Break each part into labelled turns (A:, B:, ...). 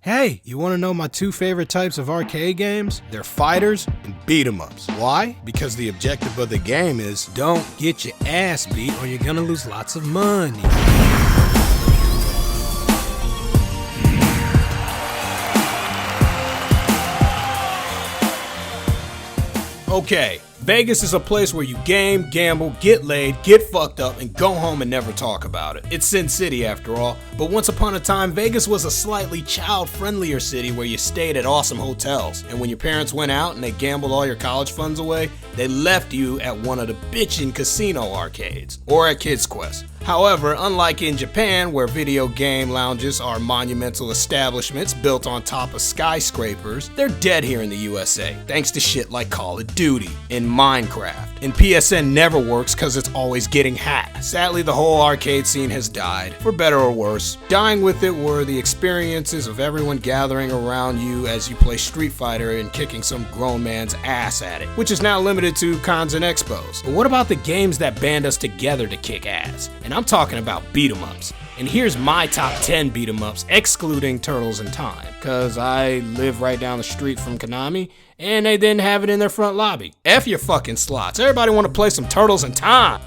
A: Hey, you want to know my two favorite types of arcade games? They're fighters and beat 'em ups. Why? Because the objective of the game is don't get your ass beat or you're gonna lose lots of money. Okay, Vegas is a place where you game, gamble, get laid, get fucked up, and go home and never talk about it. It's Sin City after all, but once upon a time, Vegas was a slightly child-friendlier city where you stayed at awesome hotels. And when your parents went out and they gambled all your college funds away, they left you at one of the bitchin' casino arcades, or at Kids Quest. However, unlike in Japan, where video game lounges are monumental establishments built on top of skyscrapers, they're dead here in the USA, thanks to shit like Call of Duty and Minecraft. And PSN never works because it's always getting hacked. Sadly, the whole arcade scene has died, for better or worse. Dying with it were the experiences of everyone gathering around you as you play Street Fighter and kicking some grown man's ass at it, which is now limited to cons and expos. But what about the games that band us together to kick ass? And I'm talking about beat 'em ups. And here's my top 10 beat 'em ups, excluding Turtles in Time, cause I live right down the street from Konami, and they didn't have it in their front lobby. F your fucking slots, everybody wanna play some Turtles in Time.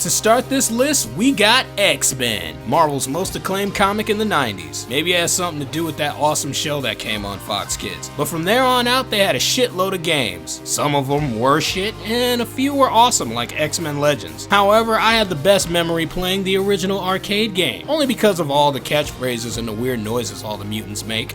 A: To start this list, we got Xmen, Marvel's most acclaimed comic in the 90s. Maybe it has something to do with that awesome show that came on Fox Kids. But from there on out, they had a shitload of games. Some of them were shit, and a few were awesome, like X-Men Legends. However, I had the best memory playing the original arcade game, only because of all the catchphrases and the weird noises all the mutants make.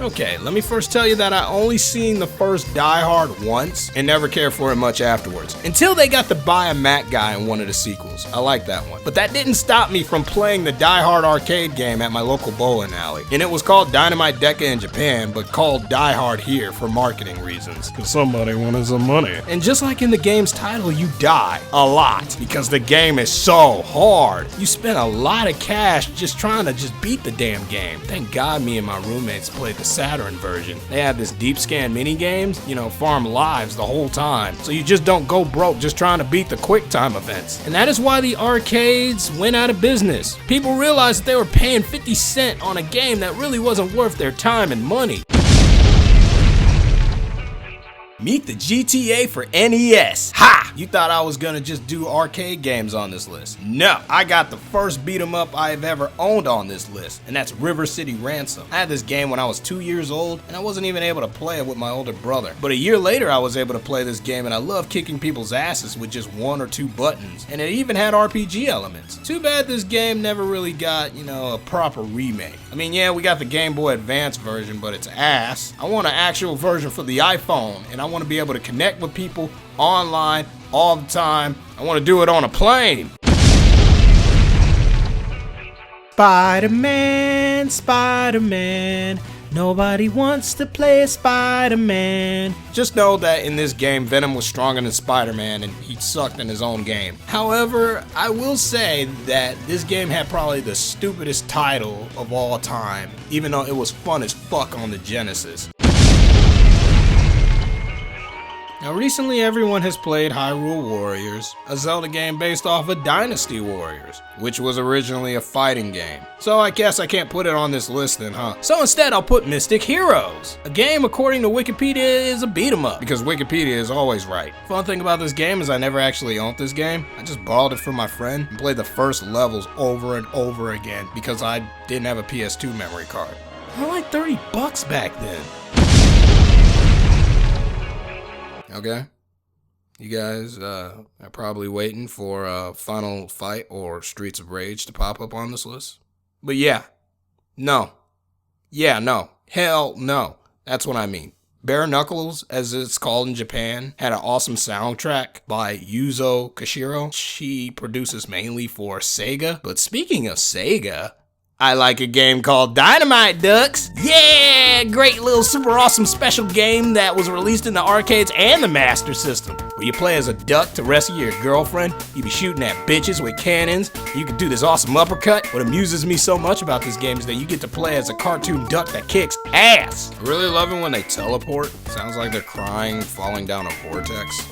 A: Okay, let me first tell you that I only seen the first Die Hard once and never cared for it much afterwards. Until they got the Buy a Mac guy in one of the sequels. I like that one. But that didn't stop me from playing the Die Hard arcade game at my local bowling alley. And it was called Dynamite Ducks in Japan, but called Die Hard here for marketing reasons. Cause somebody wanted some money. And just like in the game's title, you die a lot. Because the game is so hard. You spend a lot of cash just trying to just beat the damn game. Thank God me and my roommates played the Saturn version. They have this deep scan mini games, farm lives the whole time. So you just don't go broke just trying to beat the quick time events. And that is why the arcades went out of business. People realized that they were paying 50 cents on a game that really wasn't worth their time and money. Meet the GTA for NES. Ha! You thought I was gonna just do arcade games on this list. No, I got the first beat 'em up I've ever owned on this list, and that's River City Ransom. I had this game when I was 2 years old, and I wasn't even able to play it with my older brother. But a year later, I was able to play this game, and I love kicking people's asses with just one or two buttons. And it even had RPG elements. Too bad this game never really got, a proper remake. I mean, yeah, we got the Game Boy Advance version, but it's ass. I want an actual version for the iPhone, and I want to be able to connect with people online all the time. I want to do it on a plane. Spider-Man, Spider-Man, nobody wants to play Spider-Man. Just know that in this game, Venom was stronger than Spider-Man and he sucked in his own game. However, I will say that this game had probably the stupidest title of all time, even though it was fun as fuck on the Genesis. Now recently everyone has played Hyrule Warriors, a Zelda game based off of Dynasty Warriors, which was originally a fighting game. So I guess I can't put it on this list then, huh? So instead I'll put Mystic Heroes. A game according to Wikipedia is a beat 'em up, because Wikipedia is always right. Fun thing about this game is I never actually owned this game. I just borrowed it from my friend and played the first levels over and over again because I didn't have a PS2 memory card. I like $30 back then. Okay, you guys are probably waiting for Final Fight or Streets of Rage to pop up on this list. But no, hell no, that's what I mean. Bare Knuckles, as it's called in Japan, had an awesome soundtrack by Yuzo Koshiro. She produces mainly for Sega. But speaking of Sega, I like a game called Dynamite Ducks. Yeah, great little super awesome special game that was released in the arcades and the Master System. where you play as a duck to rescue your girlfriend. You be shooting at bitches with cannons. You can do this awesome uppercut. What amuses me so much about this game is that you get to play as a cartoon duck that kicks ass. I really love it when they teleport. Sounds like they're crying, falling down a vortex.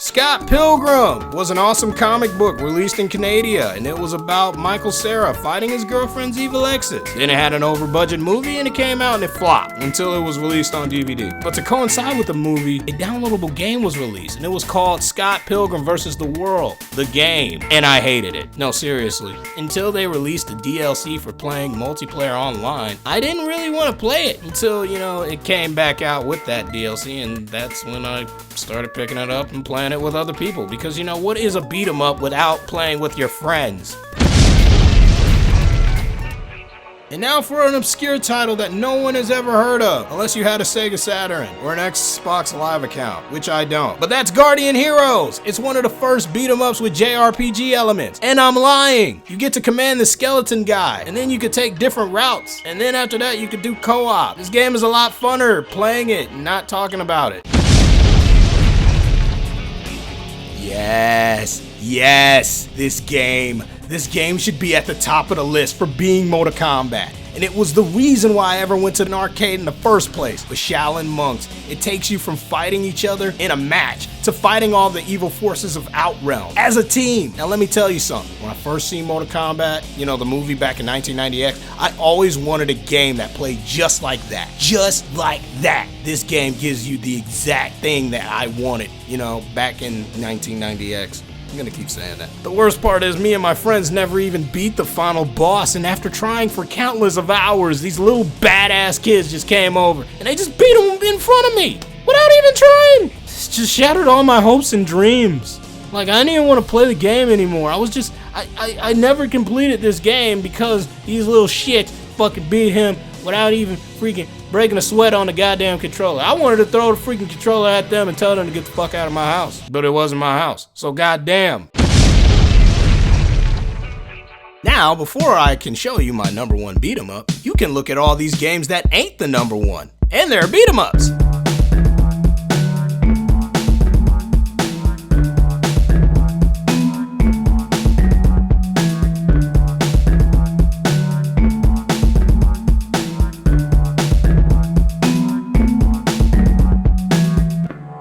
A: Scott Pilgrim was an awesome comic book released in Canada, and it was about Michael Cera fighting his girlfriend's evil exes. Then it had an over-budget movie, and it came out and it flopped until it was released on DVD. But to coincide with the movie, a downloadable game was released, and it was called Scott Pilgrim vs. the World, the game, and I hated it. No, seriously. Until they released the DLC for playing multiplayer online, I didn't really want to play it until, it came back out with that DLC, and that's when I started picking it up and playing it with other people, because what is a beat 'em up without playing with your friends? And now for an obscure title that no one has ever heard of, unless you had a Sega Saturn or an Xbox Live account, which I don't. But that's Guardian Heroes. It's one of the first beat 'em ups with JRPG elements. And I'm lying. You get to command the skeleton guy, and then you could take different routes. And then after that, you could do co-op. This game is a lot funner playing it and not talking about it. Yes, this game should be at the top of the list for being Mortal Kombat. And it was the reason why I ever went to an arcade in the first place. With Shaolin Monks, it takes you from fighting each other in a match to fighting all the evil forces of Outrealm as a team. Now let me tell you something. When I first seen Mortal Kombat, the movie back in 1990X, I always wanted a game that played just like that. Just like that. This game gives you the exact thing that I wanted, back in 1990X. I'm gonna keep saying that. The worst part is me and my friends never even beat the final boss, and after trying for countless of hours, these little badass kids just came over, and they just beat him in front of me, without even trying! It just shattered all my hopes and dreams. Like, I didn't even want to play the game anymore. I never completed this game because these little shits fucking beat him without even freaking breaking a sweat on the goddamn controller. I wanted to throw the freaking controller at them and tell them to get the fuck out of my house. But it wasn't my house, so goddamn. Now, before I can show you my number one beat 'em up, you can look at all these games that ain't the number one. And they're beat 'em ups.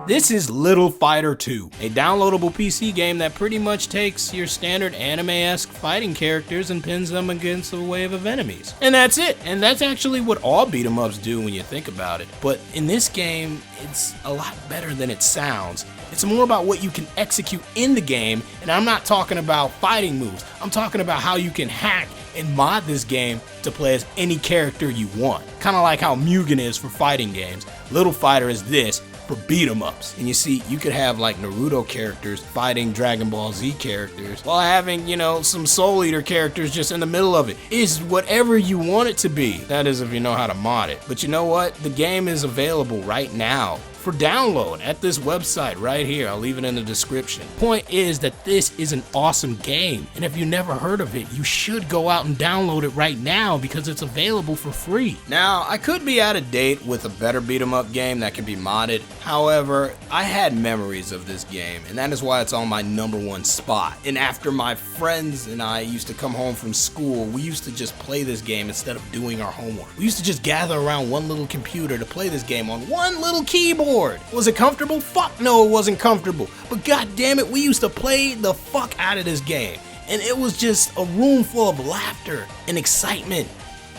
A: This is Little Fighter 2, a downloadable PC game that pretty much takes your standard anime-esque fighting characters and pins them against a wave of enemies. And that's it. And that's actually what all beat-em-ups do when you think about it. But in this game, it's a lot better than it sounds. It's more about what you can execute in the game, and I'm not talking about fighting moves. I'm talking about how you can hack and mod this game to play as any character you want. Kind of like how Mugen is for fighting games. Little Fighter is this for beat 'em ups. And you see, you could have like Naruto characters fighting Dragon Ball Z characters while having, some Soul Eater characters just in the middle of it. It's whatever you want it to be. That is if you know how to mod it. But you know what? The game is available right now for download at this website right here. I'll leave it in the description. Point is that this is an awesome game, and if you never heard of it, you should go out and download it right now because it's available for free. Now, I could be out of date with a better beat 'em up game that can be modded. However, I had memories of this game, and that is why it's on my number one spot. And after my friends and I used to come home from school, we used to just play this game instead of doing our homework. We used to just gather around one little computer to play this game on one little keyboard. Was it comfortable? Fuck no, it wasn't comfortable. But god damn it, we used to play the fuck out of this game. And it was just a room full of laughter and excitement.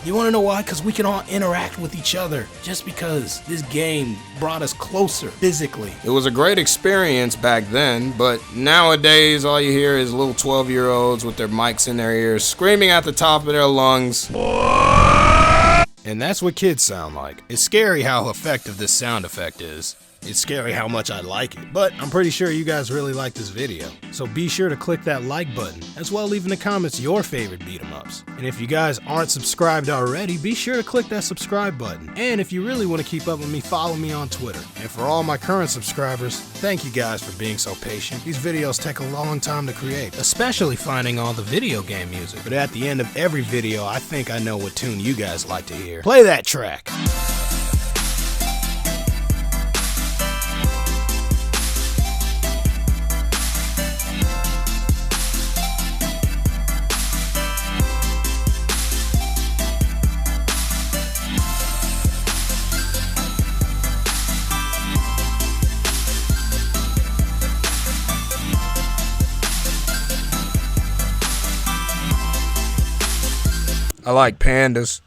A: You wanna know why? Because we can all interact with each other. Just because this game brought us closer physically. It was a great experience back then, but nowadays all you hear is little 12-year-olds with their mics in their ears screaming at the top of their lungs. And that's what kids sound like. It's scary how effective this sound effect is. It's scary how much I like it, but I'm pretty sure you guys really like this video. So be sure to click that like button, as well leave in the comments your favorite beat 'em ups. And if you guys aren't subscribed already, be sure to click that subscribe button. And if you really want to keep up with me, follow me on Twitter. And for all my current subscribers, thank you guys for being so patient. These videos take a long time to create, especially finding all the video game music. But at the end of every video, I think I know what tune you guys like to hear. Play that track. I like pandas.